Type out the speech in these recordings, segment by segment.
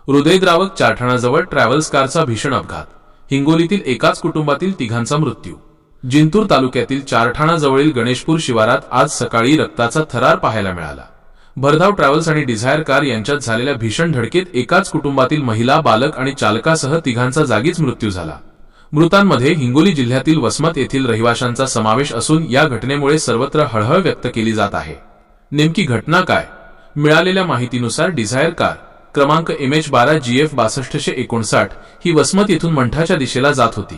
हृदयद्रावक चारठाणाजवळ travels कारचा भीषण अपघात, हिंगोलीतील एकाच कुटुंबातील तिघांचा मृत्यू। जिंतूर तालुक्यातील चारठाणाजवळील गणेशपूर शिवारात आज सकाळी रक्ताचा थरार पाहायला मिळाला। भरधाव ट्रॅव्हल्स आणि डिझायर कार यांच्यात झालेल्या भीषण धडकेत एकाच कुटुंबातील महिला, बालक आणि चालकासह तिघांचा जागीच मृत्यू झाला। मृतांमध्ये हिंगोली जिल्ह्यातील वसमत येथील रहिवाशांचा समावेश असून या घटनेमुळे सर्वत्र हळहळ व्यक्त केली जात आहे। नेमकी घटना काय? मिळालेल्या माहितीनुसार डिझायर कार क्रमांक MH12GF 6259 ही वसमत येथून मंठाच्या दिशेला जात होती।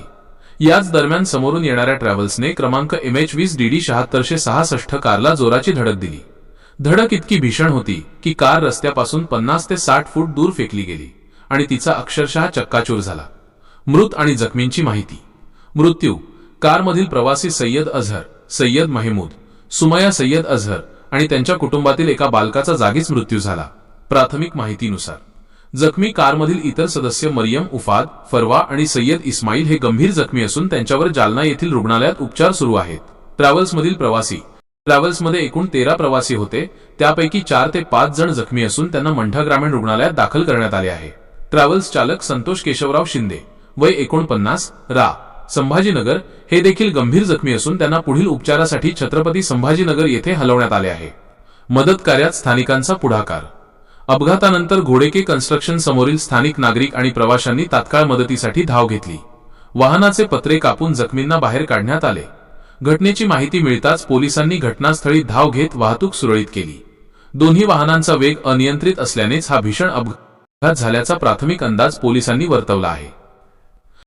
याच दरम्यान समोरून येणाऱ्या ट्रॅव्हल्सने क्रमांक MH20DD 7666 कारला जोराची धडक दिली। धडक इतकी भीषण होती की कार रस्त्यापासून 50 ते 60 फूट दूर फेकली गेली आणि तिचा अक्षरशः चक्काचूर झाला। मृत आणि जखमींची माहिती। मृत्यू: कारमधील प्रवासी सय्यद अझहर, सय्यद महमूद, सुमया सय्यद अझहर आणि त्यांच्या कुटुंबातील एका बालकाचा जागीच मृत्यू झाला। प्राथमिक माहितीनुसार जखमी कारमधील इतर सदस्य मरियम, उफाद, फरवा आणि सय्यद इस्माईल हे गंभीर जखमी असून त्यांच्यावर जालना येथील रुग्णालयात उपचार सुरू आहेत। ट्रॅव्हल्समधील प्रवासी: ट्रॅव्हल्समध्ये एकूण 13 प्रवासी होते, त्यापैकी 4 ते 5 जण जखमी असून त्यांना मंठा ग्रामीण रुग्णालयात दाखल करण्यात आले आहे। ट्रॅव्हल्स चालक संतोष केशवराव शिंदे, वय 49, रा. संभाजीनगर हे देखील गंभीर जखमी असून त्यांना पुढील उपचारासाठी छत्रपती संभाजीनगर येथे हलवण्यात आले आहे। मदत कार्यात स्थानिकांचा पुढाकार। अपघातानंतर घोडेके कन्स्ट्रक्शन समोरील स्थानिक नागरिक आणि प्रवाशांनी तात्काळ मदतीसाठी धाव घेतली। वाहनाचे पत्रे कापून जखमींना बाहेर काढण्यात आले। घटनेची माहिती मिळताच पोलिसांनी घटनास्थळी धाव घेत वाहतूक सुरळीत केली। दोन्ही वाहनांचा वेग अनियंत्रित असल्यानेच हा भीषण अपघात झाल्याचा प्राथमिक अंदाज पोलिसांनी वर्तवला आहे।